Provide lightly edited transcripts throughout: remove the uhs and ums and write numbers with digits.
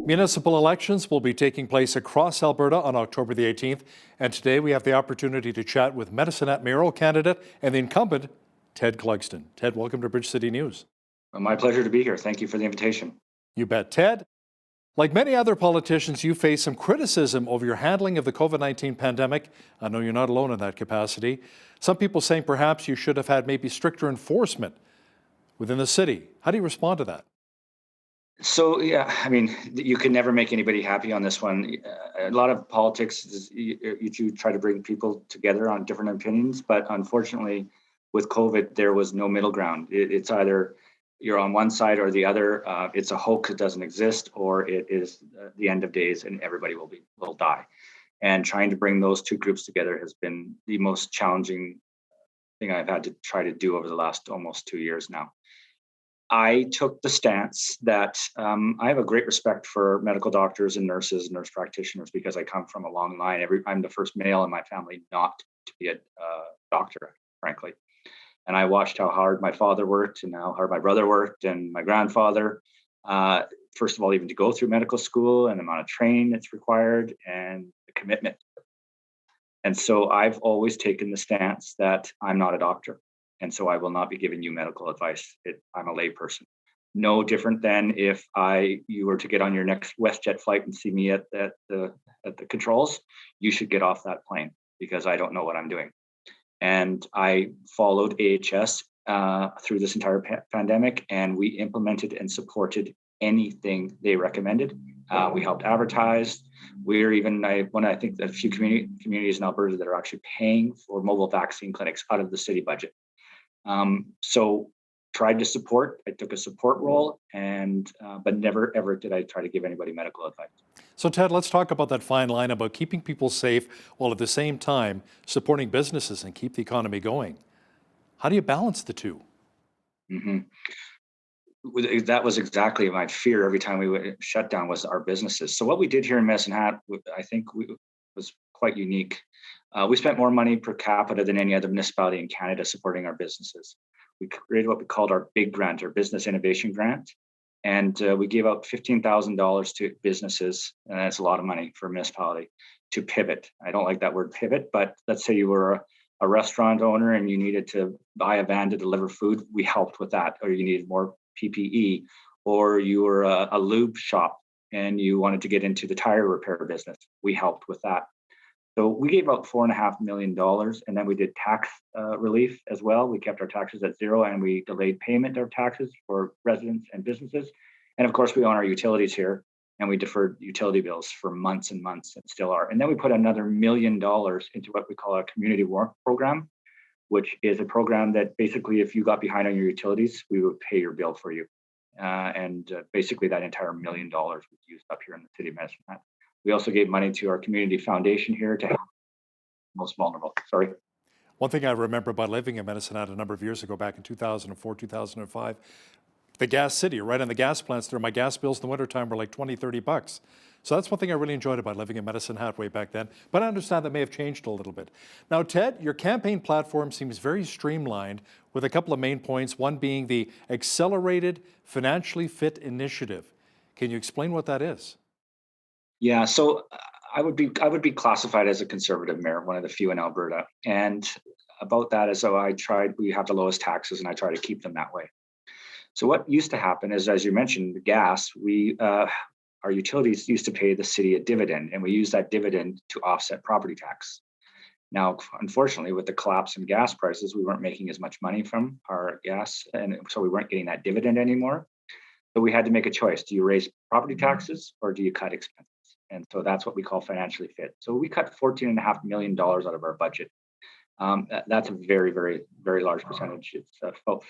Municipal elections will be taking place across Alberta on October the 18th, and today we have the opportunity to chat with Medicine Hat mayoral candidate and the incumbent, Ted Clugston. Ted, welcome to Bridge City News. My pleasure to be here. Thank you for the invitation. You bet. Ted, like many other politicians, you face some criticism over your handling of the COVID-19 pandemic. I know you're not alone in that capacity. Some people saying perhaps you should have had maybe stricter enforcement within the city. How do you respond to that? So, yeah, I mean, you can never make anybody happy on this one. A lot of politics is you try to bring people together on different opinions, but unfortunately, with COVID, there was no middle ground. It's either you're on one side or the other. It's a hoax; it doesn't exist, or it is the end of days, and everybody will die. And trying to bring those two groups together has been the most challenging thing I've had to try to do over the last almost 2 years now. I took the stance that I have a great respect for medical doctors and nurses, nurse practitioners, because I come from a long line. I'm the first male in my family not to be a doctor, frankly. And I watched how hard my father worked and how hard my brother worked and my grandfather. First of all, even to go through medical school and the amount of training that's required and the commitment. And so I've always taken the stance that I'm not a doctor. And so I will not be giving you medical advice. I'm a layperson. No different than if you were to get on your next WestJet flight and see me at the controls, you should get off that plane because I don't know what I'm doing. And I followed AHS through this entire pandemic, and we implemented and supported anything they recommended. We helped advertise. We're even I think that a few communities in Alberta that are actually paying for mobile vaccine clinics out of the city budget. So tried to support. I took a support role, but never ever did I try to give anybody medical advice. So Ted, let's talk about that fine line about keeping people safe while at the same time supporting businesses and keep the economy going. How do you balance the two? Mm-hmm. That was exactly my fear every time we would shut down was our businesses. So what we did here in Medicine Hat, I think was quite unique. We spent more money per capita than any other municipality in Canada supporting our businesses. We created what we called our big grant, our business innovation grant. And we gave out $15,000 to businesses, and that's a lot of money for a municipality, to pivot. I don't like that word pivot, but let's say you were a restaurant owner and you needed to buy a van to deliver food. We helped with that. Or you needed more PPE, or you were a lube shop and you wanted to get into the tire repair business. We helped with that. So we gave out $4.5 million, and then we did tax relief as well. We kept our taxes at zero, and we delayed payment of taxes for residents and businesses. And of course, we own our utilities here, and we deferred utility bills for months and months, and still are. And then we put another $1 million into what we call a community warrant program, which is a program that basically, if you got behind on your utilities, we would pay your bill for you. Basically, that entire $1 million was used up here in the city of Medicine Hat. We also gave money to our community foundation here to help the most vulnerable. Sorry. One thing I remember about living in Medicine Hat a number of years ago, back in 2004, 2005, the gas city, right on the gas plants there, my gas bills in the wintertime were like $20, $30. So that's one thing I really enjoyed about living in Medicine Hat way back then. But I understand that may have changed a little bit. Now, Ted, your campaign platform seems very streamlined with a couple of main points, one being the Accelerated Financially Fit Initiative. Can you explain what that is? Yeah, so I would be classified as a conservative mayor, one of the few in Alberta. And about that is we have the lowest taxes and I try to keep them that way. So what used to happen is, as you mentioned, the gas, our utilities used to pay the city a dividend, and we use that dividend to offset property tax. Now, unfortunately, with the collapse in gas prices, we weren't making as much money from our gas, and so we weren't getting that dividend anymore. So we had to make a choice. Do you raise property taxes or do you cut expenses? And so that's what we call financially fit. So we cut $14.5 million out of our budget. That's a very, very, very large percentage. It's about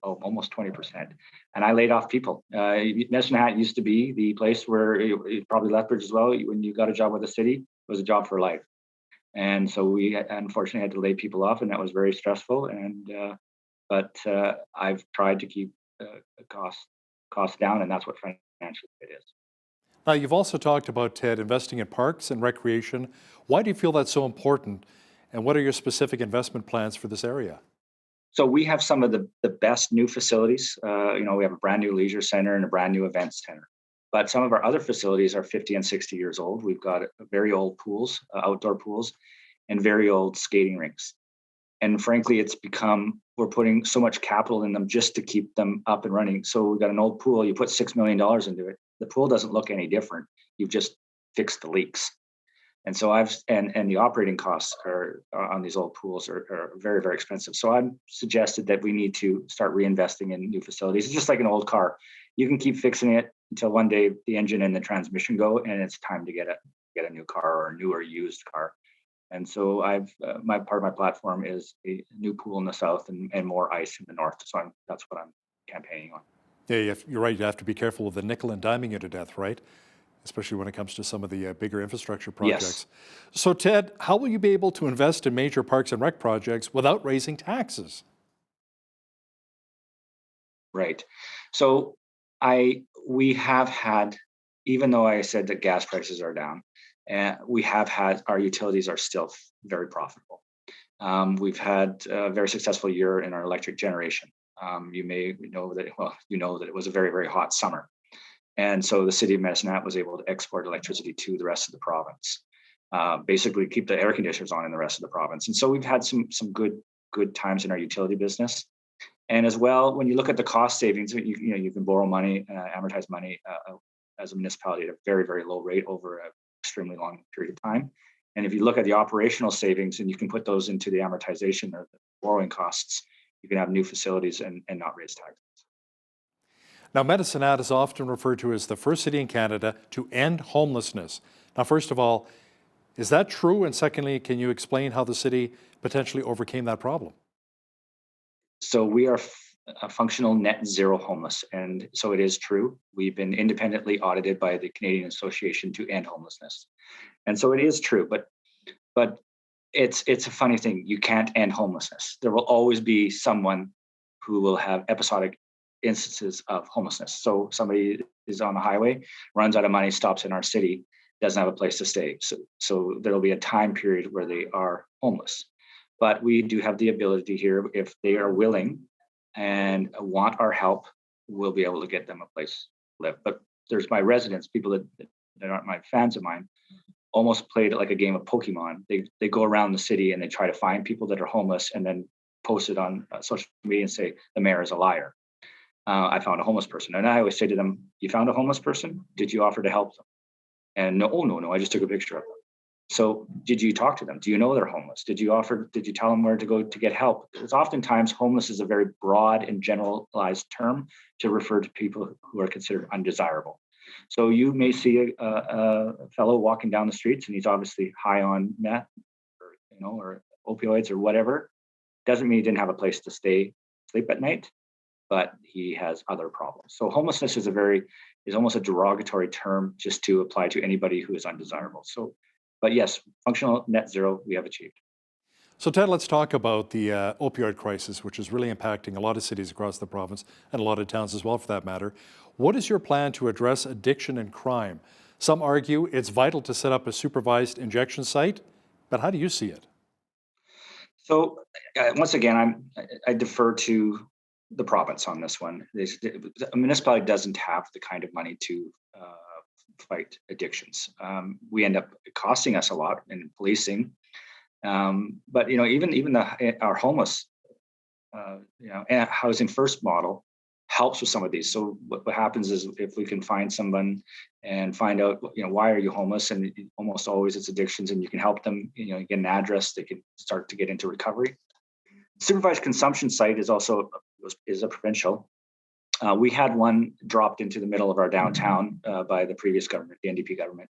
almost 20%. And I laid off people. Medicine Hat used to be the place where, you probably Lethbridge as well, when you got a job with the city, it was a job for life. And so we unfortunately had to lay people off, and that was very stressful. But I've tried to keep costs down, and that's what financially fit is. Now, you've also talked about, Ted, investing in parks and recreation. Why do you feel that's so important? And what are your specific investment plans for this area? So we have some of the best new facilities. We have a brand new leisure center and a brand new event center. But some of our other facilities are 50 and 60 years old. We've got very old pools, outdoor pools, and very old skating rinks. And frankly, we're putting so much capital in them just to keep them up and running. So we've got an old pool, you put $6 million into it. The pool doesn't look any different. You've just fixed the leaks. And so and the operating costs are on these old pools are very, very expensive. So I've suggested that we need to start reinvesting in new facilities. It's just like an old car. You can keep fixing it until one day the engine and the transmission go, and it's time to get a new car or a new or used car. And so my part of my platform is a new pool in the south and more ice in the north. So that's what I'm campaigning on. Yeah, you're right. You have to be careful with the nickel and diming you to death, right? Especially when it comes to some of the bigger infrastructure projects. Yes. So, Ted, how will you be able to invest in major parks and rec projects without raising taxes? Right. So we have had, even though I said that gas prices are down, and we have had our utilities are still very profitable. We've had a very successful year in our electric generation. You may know that, well, you know that it was a very, very hot summer. And so the city of Medicine Hat was able to export electricity to the rest of the province, basically keep the air conditioners on in the rest of the province. And so we've had some good times in our utility business. And as well, when you look at the cost savings, you can borrow money, amortize money as a municipality at a very, very low rate over an extremely long period of time. And if you look at the operational savings and you can put those into the amortization or the borrowing costs, you can have new facilities and not raise taxes. Now, Medicine Hat is often referred to as the first city in Canada to end homelessness. Now, first of all, is that true? And secondly, can you explain how the city potentially overcame that problem? So we are a functional net zero homeless. And so it is true. We've been independently audited by the Canadian Association to End Homelessness. And so it is true, but it's a funny thing. You can't end homelessness. There will always be someone who will have episodic instances of homelessness. So somebody is on the highway, runs out of money, stops in our city, doesn't have a place to stay. So there will be a time period where they are homeless. But we do have the ability here, if they are willing and want our help, we'll be able to get them a place to live. But there's my residents, people that aren't my fans of mine, almost played it like a game of Pokemon. They go around the city and they try to find people that are homeless and then post it on social media and say the mayor is a liar. I found a homeless person. And I always say to them, you found a homeless person? Did you offer to help them? And no, I just took a picture of them. So did you talk to them? Do you know they're homeless? Did you tell them where to go to get help? Because oftentimes homeless is a very broad and generalized term to refer to people who are considered undesirable. So you may see a fellow walking down the streets and he's obviously high on meth or opioids or whatever. Doesn't mean he didn't have a place to sleep at night, but he has other problems. So homelessness is almost a derogatory term just to apply to anybody who is undesirable. So, but yes, functional net zero we have achieved. So, Ted, let's talk about the opioid crisis, which is really impacting a lot of cities across the province and a lot of towns as well, for that matter. What is your plan to address addiction and crime? Some argue it's vital to set up a supervised injection site, but how do you see it? So, once again, I defer to the province on this one. A municipality doesn't have the kind of money to fight addictions. We end up costing us a lot in policing. But even our homeless, housing first model helps with some of these. So what happens is if we can find someone and find out, why are you homeless, and almost always it's addictions, and you can help them, get an address, they can start to get into recovery. Supervised consumption site is a provincial. We had one dropped into the middle of our downtown by the previous government, the NDP government,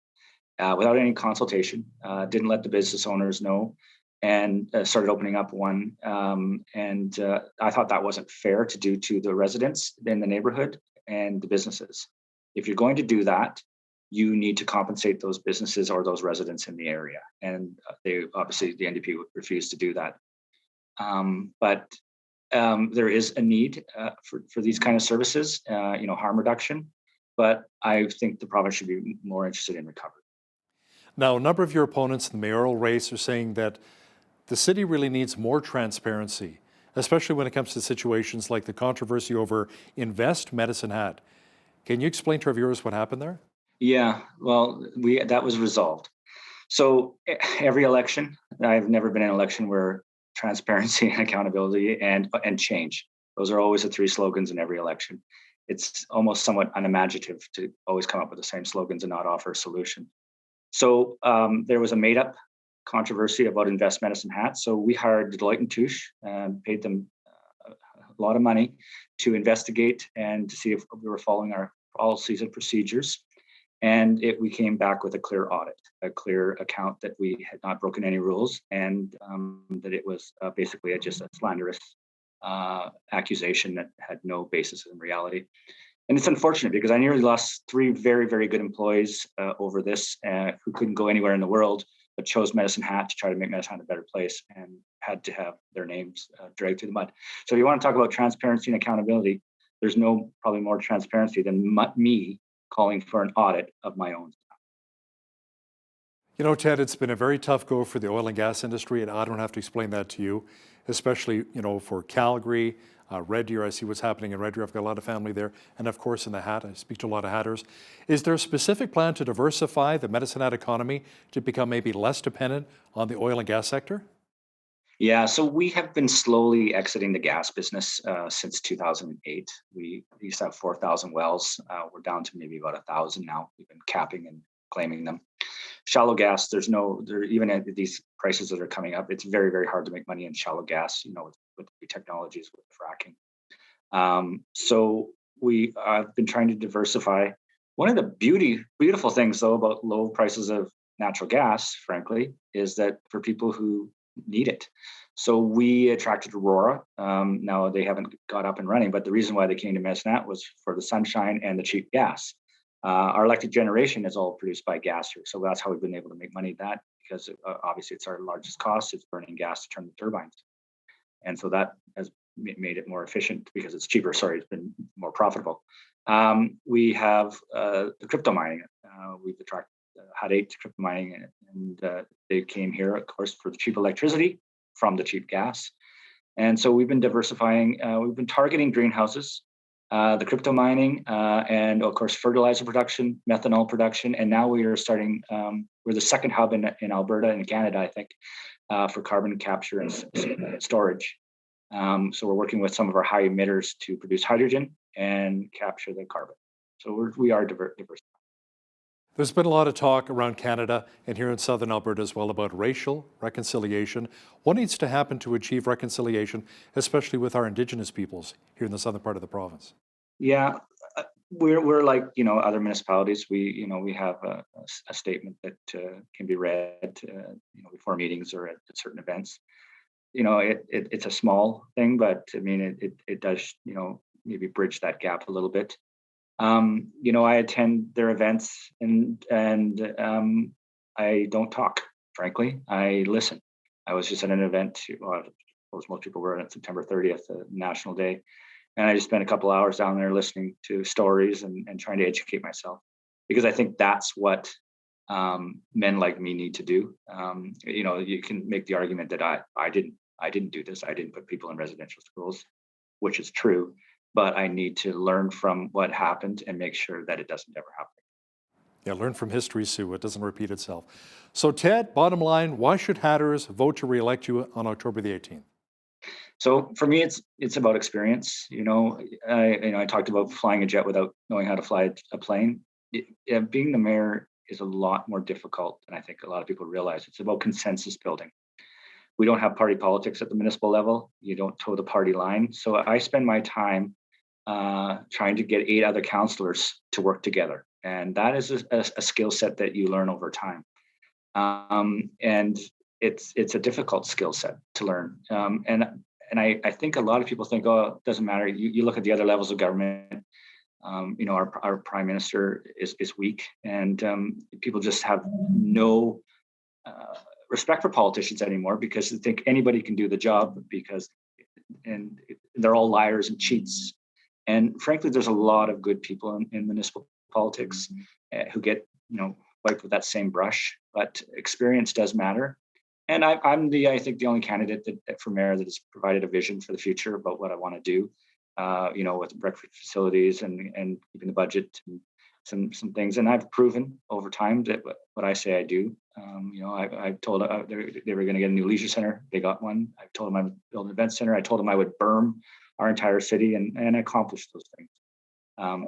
without any consultation. Didn't let the business owners know, and started opening up one. And I thought that wasn't fair to do to the residents in the neighborhood and the businesses. If you're going to do that, you need to compensate those businesses or those residents in the area. And the NDP refused to do that. But there is a need for these kind of services, harm reduction. But I think the province should be more interested in recovery. Now, a number of your opponents in the mayoral race are saying that the city really needs more transparency, especially when it comes to situations like the controversy over Invest Medicine Hat. Can you explain to our viewers what happened there? Yeah, well, we that was resolved. So every election, I've never been in an election where transparency and accountability and change. Those are always the three slogans in every election. It's almost somewhat unimaginative to always come up with the same slogans and not offer a solution. So there was a made up controversy about Invest Medicine Hat. So we hired Deloitte and Touche and paid them a lot of money to investigate and to see if we were following our policies and procedures. And we came back with a clear audit, a clear account that we had not broken any rules, and that it was basically just a slanderous accusation that had no basis in reality. And it's unfortunate because I nearly lost three very, very good employees over this who couldn't go anywhere in the world, but chose Medicine Hat to try to make Medicine Hat a better place and had to have their names dragged through the mud. So if you want to talk about transparency and accountability, there's no probably more transparency than me calling for an audit of my own. You know, Ted, it's been a very tough go for the oil and gas industry, and I don't have to explain that to you, especially, for Calgary, Red Deer. I see what's happening in Red Deer. I've got a lot of family there. And of course, in the Hat, I speak to a lot of Hatters. Is there a specific plan to diversify the Medicine Hat economy to become maybe less dependent on the oil and gas sector? Yeah, so we have been slowly exiting the gas business since 2008. We used to have 4,000 wells. We're down to maybe about 1,000 now. We've been capping and claiming them. Shallow gas, even at these prices that are coming up, it's very, very hard to make money in shallow gas, with the technologies, with fracking. So we have been trying to diversify. One of the beautiful things, though, about low prices of natural gas, frankly, is that for people who need it. So we attracted Aurora. Now they haven't got up and running, but the reason why they came to Medicine was for the sunshine and the cheap gas. Our electric generation is all produced by gas here, so that's how we've been able to make money. That because obviously it's our largest cost. It's burning gas to turn the turbines, and so that has made it more efficient because it's cheaper. Sorry, it's been more profitable. We have the crypto mining. We've attracted Hut 8 to crypto mining, and they came here, of course, for the cheap electricity from the cheap gas. And so we've been diversifying. We've been targeting greenhouses, the crypto mining, and of course, fertilizer production, methanol production. And now we are starting, we're the second hub in Alberta and Canada, I think, for carbon capture and storage. So we're working with some of our high emitters to produce hydrogen and capture the carbon. So we are diverse. There's been a lot of talk around Canada and here in southern Alberta as well about racial reconciliation. What needs to happen to achieve reconciliation, especially with our Indigenous peoples here in the southern part of the province? Yeah, we're like other municipalities. We have a statement that can be read before meetings or at certain events. It's a small thing, but I mean it does maybe bridge that gap a little bit. I attend their events and I don't talk. Frankly, I listen. I was just at an event. Well, most people were at September 30th, National Day, and I just spent a couple hours down there listening to stories and trying to educate myself because I think that's what men like me need to do. You can make the argument that I didn't do this. I didn't put people in residential schools, which is true. But I need to learn from what happened and make sure that it doesn't ever happen. Yeah, learn from history, Sue. It doesn't repeat itself. So, Ted, bottom line, why should Hatters vote to re-elect you on October the 18th? So for me, it's about experience. I talked about flying a jet without knowing how to fly a plane. Being the mayor is a lot more difficult than I think a lot of people realize. It's about consensus building. We don't have party politics at the municipal level. You don't toe the party line. So I spend my time trying to get 8 other councillors to work together. And that is a skill set that you learn over time. And it's a difficult skill set to learn. And I think a lot of people think, oh, it doesn't matter. You look at the other levels of government. Our prime minister is weak, and people just have no respect for politicians anymore because they think anybody can do the job and they're all liars and cheats. And frankly, there's a lot of good people in municipal politics who get, wiped with that same brush, but experience does matter. And I think the only candidate for mayor that has provided a vision for the future about what I want to do. with breakfast facilities and keeping the budget and some things. And I've proven over time that what I say I do. I told they were going to get a new leisure center. They got one. I told them I would build an event center. I told them I would berm our entire city, and I accomplished those things.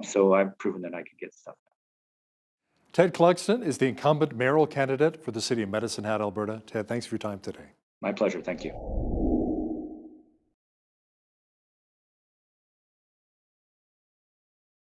So I've proven that I could get stuff done. Ted Clugston is the incumbent mayoral candidate for the city of Medicine Hat, Alberta. Ted, thanks for your time today. My pleasure. Thank you.